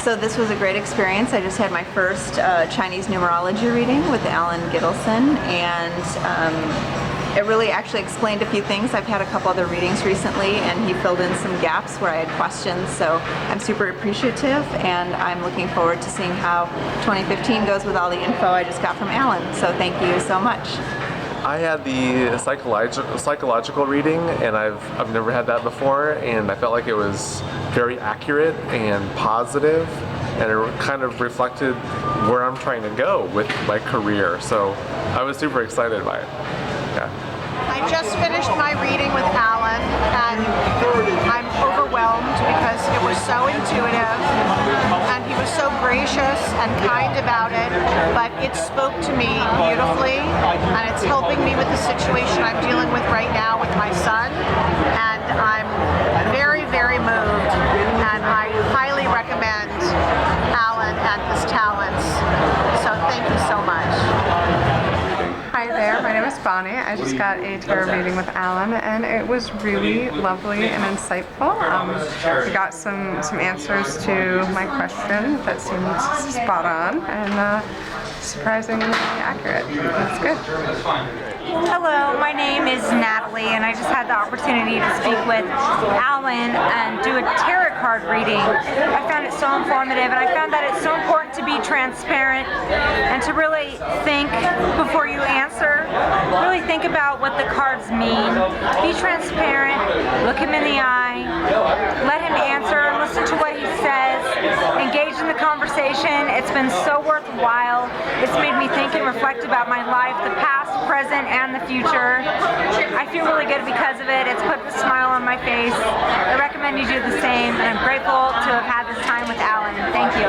So this was a great experience. I just had my first Chinese numerology reading with Alan Gittelson, and it really actually explained a few things. I've had a couple other readings recently, and he filled in some gaps where I had questions, so I'm super appreciative, and I'm looking forward to seeing how 2015 goes with all the info I just got from Alan, so thank you so much. I had the psychological reading, and I've never had that before, and I felt like it was very accurate and positive, and it kind of reflected where I'm trying to go with my career, so I was super excited by it. Yeah. I just finished my reading with Alan, and I'm overwhelmed because it was so intuitive, and he was so gracious and kind about it, but it spoke to me beautifully, and it's helping me with the situation I'm dealing with right now with my son, and I'm very, very moved, and I highly recommend Alan and his talents, so thank you so much. Hi there, my name is Bonnie. I just got a tarot reading with Alan, and it was really lovely and insightful. We got some answers to my question that seemed spot on and surprisingly accurate. That's good. Hello, my name is Natalie, and I just had the opportunity to speak with Alan and do a tarot card reading. I found it so informative, and I found that it's so important to be transparent and to really think before you answer. Really think about what the cards mean. Be transparent, look him in the eye, let him answer, listen to what he says, engage in the conversation. It's been so worthwhile. It's made me think and reflect about my life, the past, present, and the future. I feel really good because of it. It's put a smile on my face. I recommend you do the same, and I'm grateful to have had this time with Alan. Thank you.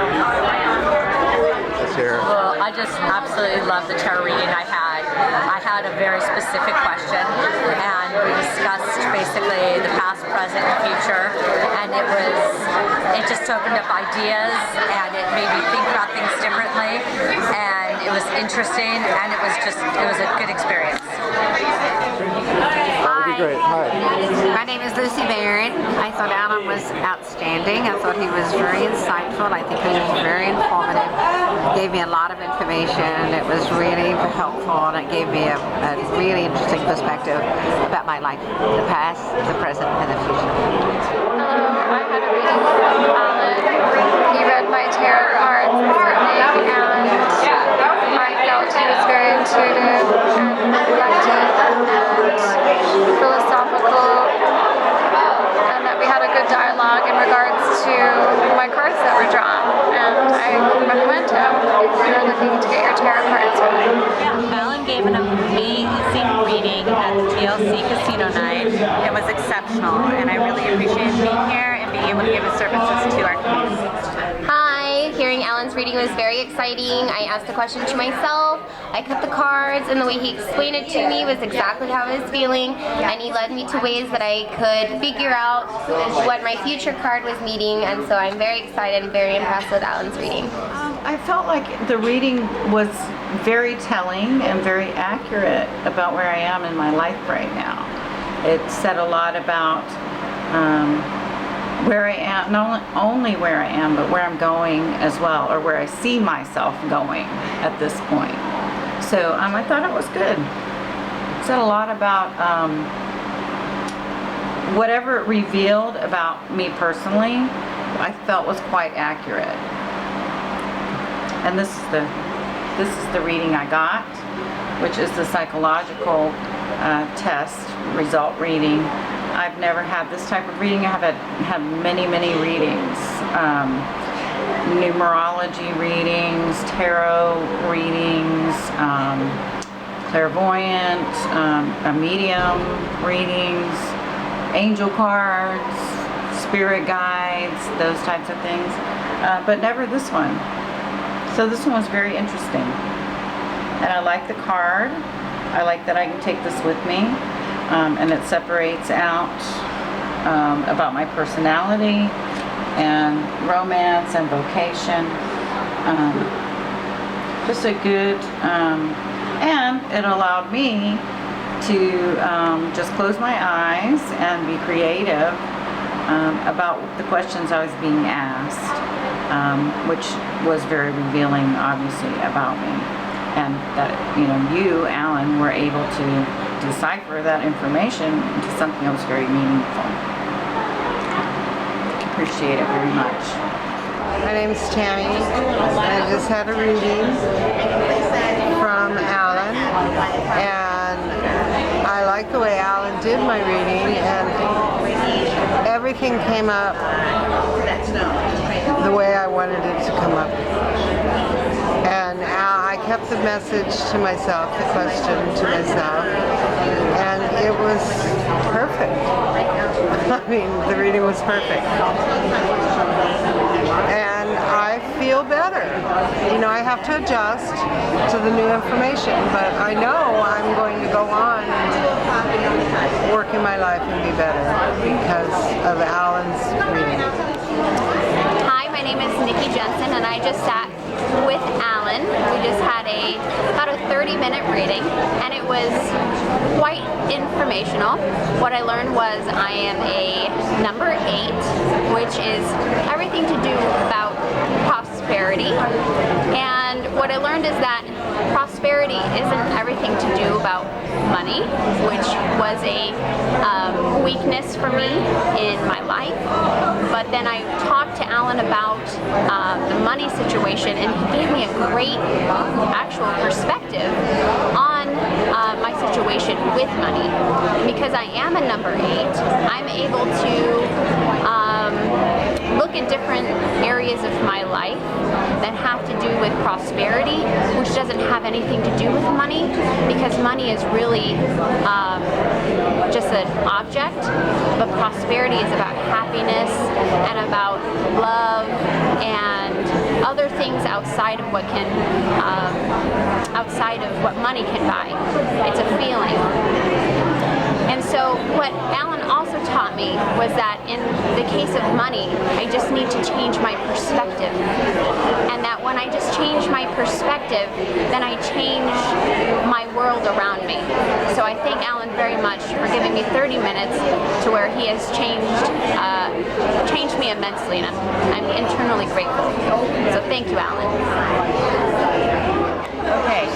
Well, I just absolutely love the tarot reading I had. I had a very specific question, and we discussed basically the past, present, and future, and it just opened up ideas, and it made me think about things differently, and it was interesting, and it was a good experience. Great. Hi. My name is Lucy Barron. I thought Alan was outstanding. I thought he was very insightful. I think he was very informative. He gave me a lot of information. It was really helpful, and it gave me a really interesting perspective about my life, the past, the present, and the future. Hello, I had a reading from Alan. He read my tarot cards and I felt he was very intuitive and reflective and philosophical, and that we had a good dialogue in regards to my cards that were drawn, and I recommend him if you're looking to get your tarot cards read. Alan gave an amazing reading at the GLC Casino night. It was exceptional, and I really appreciated being here and being able to give his services to our community. Hi, hearing Alan's reading was very exciting. I asked the question to myself, I cut the cards, and the way he explained it to me was exactly how I was feeling, and he led me to ways that I could figure out what my future card was meaning, and so I'm very excited and very impressed with Alan's reading. I felt like the reading was very telling and very accurate about where I am in my life right now. It said a lot about where I am, not only where I am, but where I'm going as well, or where I see myself going at this point. So I thought it was good. It said a lot about whatever it revealed about me personally, I felt was quite accurate. And this is the reading I got, which is the psychological test result reading. I've never had this type of reading. I have had many readings, numerology readings, tarot readings, clairvoyant, medium readings, angel cards, spirit guides, those types of things, but never this one. So this one was very interesting, and I like the card. I like that I can take this with me, and it separates out about my personality and romance and vocation. Just a good, and it allowed me to just close my eyes and be creative about the questions I was being asked. which was very revealing, obviously, about me. And that, you, Alan, were able to decipher that information into something that was very meaningful. Appreciate it very much. My name is Tammy. I just had a reading from Alan, and I like the way Alan did my reading, and everything came up the way I wanted it to come up. And I kept the message to myself, the question to myself, and it was perfect. I mean, the reading was perfect. And I feel better. I have to adjust to the new information, but I know I'm going to go on and work in my life and be better because of Alan's reading. Hi, my name is Nikki Jensen, and I just sat with Alan. We just had about a 30-minute reading, and it was quite informational. What I learned was I am a number 8, which is everything to do about prosperity. And what I learned is that prosperity isn't everything to do about money, which was a weakness for me in my life. But then I talked to Alan about the money situation, and he gave me a great actual perspective on my situation with money. Because I am a number 8, I'm able to look at different areas of my life that have to do with prosperity, which doesn't have anything to do with money, because money is really just an object, but prosperity is about happiness and about love and other things outside of what money can buy. It's a feeling. And so what Alan also taught me was that in the case of money, I just need to change my perspective. And that when I just change my perspective, then I change my world around me. So I thank Alan very much for giving me 30 minutes to where he has changed me immensely, and I'm internally grateful. So thank you, Alan. Okay,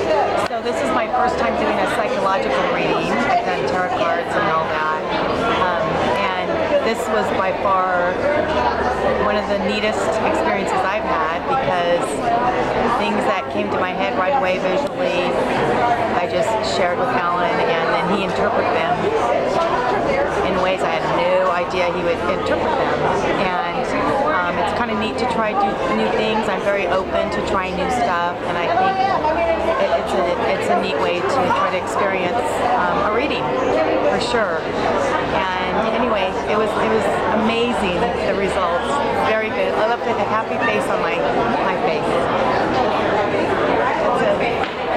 so this is my first time doing a psychological reading. I've done tarot cards and all that. And this was by far one of the neatest experiences I've had, because things that came to my head right away visually, I just shared with Alan, and then he interpreted them in ways I had no idea he would interpret them. And it's kind of neat to try new things. I'm very open to trying new stuff, and I think it's a neat way to try to experience a reading, for sure. And anyway, it was amazing, the results. Very good. I left with a happy face on my face.